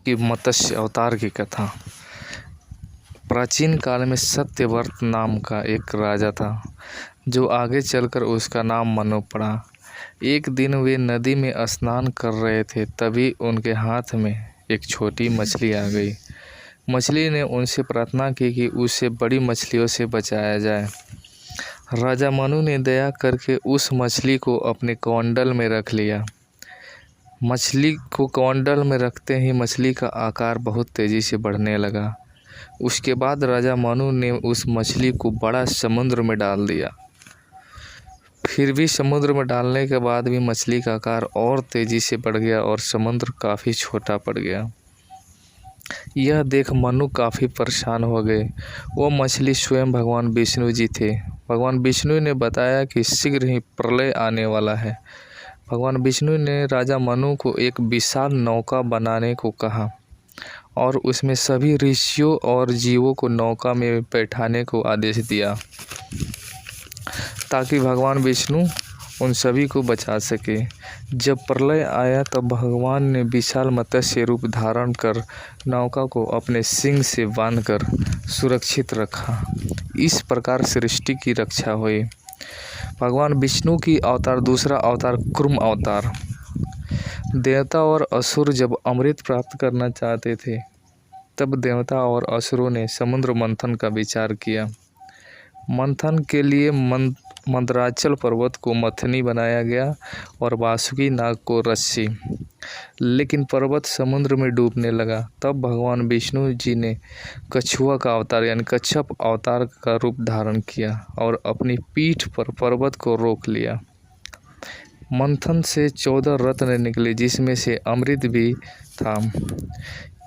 कि मत्स्य अवतार की कथा। प्राचीन काल में सत्यव्रत नाम का एक राजा था, जो आगे चलकर उसका नाम मनु पड़ा। एक दिन वे नदी में स्नान कर रहे थे, तभी उनके हाथ में एक छोटी मछली आ गई। मछली ने उनसे प्रार्थना की कि उसे बड़ी मछलियों से बचाया जाए। राजा मनु ने दया करके उस मछली को अपने कमंडल में रख लिया। मछली को कमंडल में रखते ही मछली का आकार बहुत तेज़ी से बढ़ने लगा। उसके बाद राजा मनु ने उस मछली को बड़ा समुद्र में डाल दिया। फिर भी समुद्र में डालने के बाद भी मछली का आकार और तेज़ी से बढ़ गया और समुद्र काफ़ी छोटा पड़ गया। यह देख मनु काफ़ी परेशान हो गए। वो मछली स्वयं भगवान विष्णु जी थे। भगवान विष्णु ने बताया कि शीघ्र ही प्रलय आने वाला है। भगवान विष्णु ने राजा मनु को एक विशाल नौका बनाने को कहा और उसमें सभी ऋषियों और जीवों को नौका में बैठाने को आदेश दिया, ताकि भगवान विष्णु उन सभी को बचा सके। जब प्रलय आया तब भगवान ने विशाल मत्स्य रूप धारण कर नौका को अपने सिंग से बांधकर सुरक्षित रखा। इस प्रकार सृष्टि की रक्षा हुई। भगवान विष्णु की अवतार दूसरा अवतार कुर्म अवतार। देवता और असुर जब अमृत प्राप्त करना चाहते थे, तब देवता और असुरों ने समुद्र मंथन का विचार किया। मंथन के लिए मंदराचल पर्वत को मथनी बनाया गया और वासुकी नाग को रस्सी। लेकिन पर्वत समुद्र में डूबने लगा। तब भगवान विष्णु जी ने कछुआ का अवतार यानी कच्छप अवतार का रूप धारण किया और अपनी पीठ पर पर्वत को रोक लिया। मंथन से 14 रत्न निकले, जिसमें से अमृत भी था।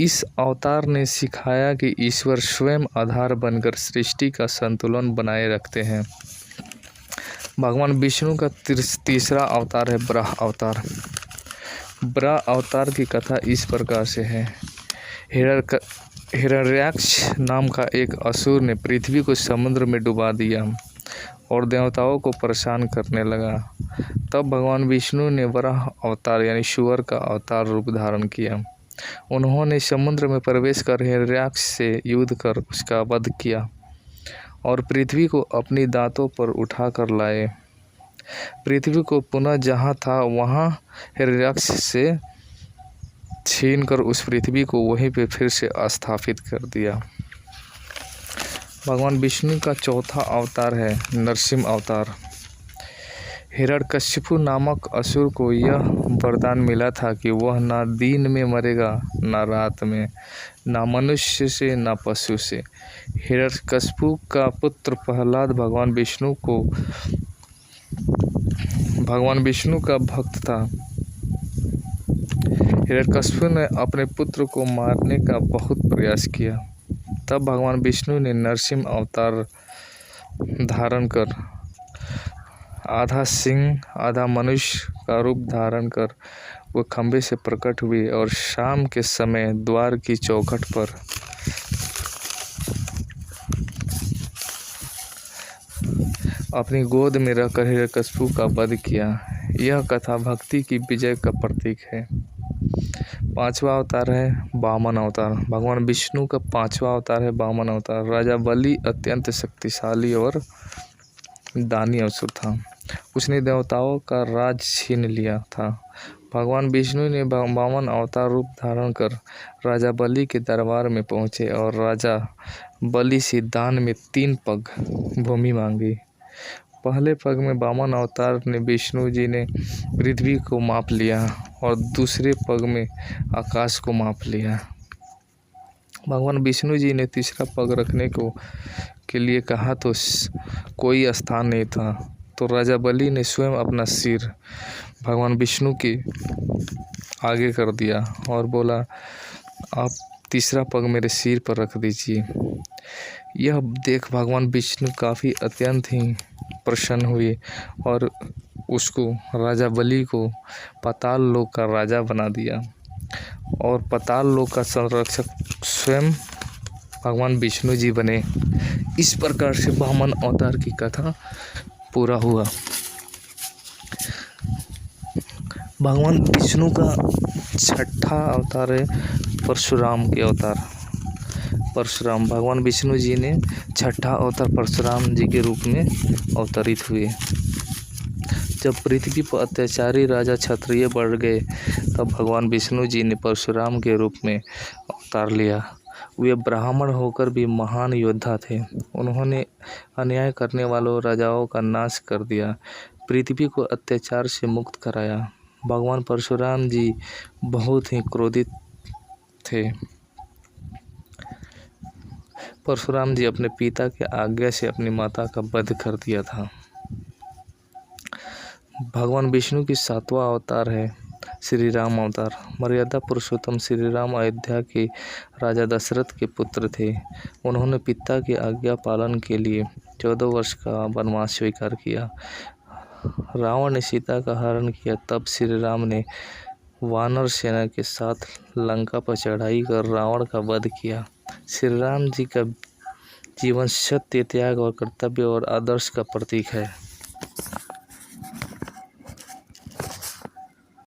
इस अवतार ने सिखाया कि ईश्वर स्वयं आधार बनकर सृष्टि का संतुलन बनाए रखते हैं। भगवान विष्णु का तीसरा अवतार है बराह अवतार। बराह अवतार की कथा इस प्रकार से है। हिरण्याक्ष नाम का एक असुर ने पृथ्वी को समुद्र में डुबा दिया और देवताओं को परेशान करने लगा। तब भगवान विष्णु ने बराह अवतार यानी सूअर का अवतार रूप धारण किया। उन्होंने समुद्र में प्रवेश कर हिरण्याक्ष से युद्ध कर उसका वध किया और पृथ्वी को अपनी दांतों पर उठा कर लाए। पृथ्वी को पुनः जहाँ था वहाँ हिरण्याक्ष से छीन कर उस पृथ्वी को वहीं पे फिर से स्थापित कर दिया। भगवान विष्णु का चौथा अवतार है नरसिंह अवतार। हिरण्यकशिपु नामक असुर को यह वरदान मिला था कि वह ना दिन में मरेगा ना रात में, ना मनुष्य से ना पशु से। हिरण्यकशिपु का पुत्र प्रहलाद भगवान विष्णु का भक्त था। हिरण्यकशिपु ने अपने पुत्र को मारने का बहुत प्रयास किया। तब भगवान विष्णु ने नरसिंह अवतार धारण कर आधा सिंह आधा मनुष्य का रूप धारण कर वो खंभे से प्रकट हुए और शाम के समय द्वार की चौखट पर अपनी गोद में रखकर हिरण्यकशिपु का वध किया। यह कथा भक्ति की विजय का प्रतीक है। पांचवा अवतार है वामन अवतार। भगवान विष्णु का पांचवा अवतार है वामन अवतार। राजा बलि अत्यंत शक्तिशाली और दानी असुर था। उसने देवताओं का राज छीन लिया था। भगवान विष्णु ने वामन अवतार रूप धारण कर राजा बलि के दरबार में पहुँचे और राजा बलि से दान में 3 पग भूमि मांगी। पहले पग में वामन अवतार ने विष्णु जी ने पृथ्वी को माप लिया और दूसरे पग में आकाश को माप लिया। भगवान विष्णु जी ने तीसरा पग रखने के लिए कहा तो कोई स्थान नहीं था, तो राजा बलि ने स्वयं अपना सिर भगवान विष्णु के आगे कर दिया और बोला, आप तीसरा पग मेरे सिर पर रख दीजिए। यह देख भगवान विष्णु काफ़ी अत्यंत ही प्रसन्न हुए और उसको राजा बलि को पाताल लोक का राजा बना दिया और पाताल लोक का संरक्षक स्वयं भगवान विष्णु जी बने। इस प्रकार से वामन अवतार की कथा पूरा हुआ। भगवान विष्णु का छठा अवतार है परशुराम के अवतार। परशुराम भगवान विष्णु जी ने छठा अवतार परशुराम जी के रूप में अवतरित हुए। जब पृथ्वी पर अत्याचारी राजा क्षत्रिय बढ़ गए तब भगवान विष्णु जी ने परशुराम के रूप में अवतार लिया। वे ब्राह्मण होकर भी महान योद्धा थे। उन्होंने अन्याय करने वालों राजाओं का नाश कर दिया, पृथ्वी को अत्याचार से मुक्त कराया। भगवान परशुराम जी बहुत ही क्रोधित थे। परशुराम जी अपने पिता के आज्ञा से अपनी माता का वध कर दिया था। भगवान विष्णु की सातवां अवतार है श्री राम अवतार। मर्यादा पुरुषोत्तम श्री राम अयोध्या के राजा दशरथ के पुत्र थे। उन्होंने पिता की आज्ञा पालन के लिए 14 वर्ष का वनवास स्वीकार किया। रावण ने सीता का हरण किया, तब श्री राम ने वानर सेना के साथ लंका पर चढ़ाई कर रावण का वध किया। श्री राम जी का जीवन सत्य, त्याग और कर्तव्य और आदर्श का प्रतीक है।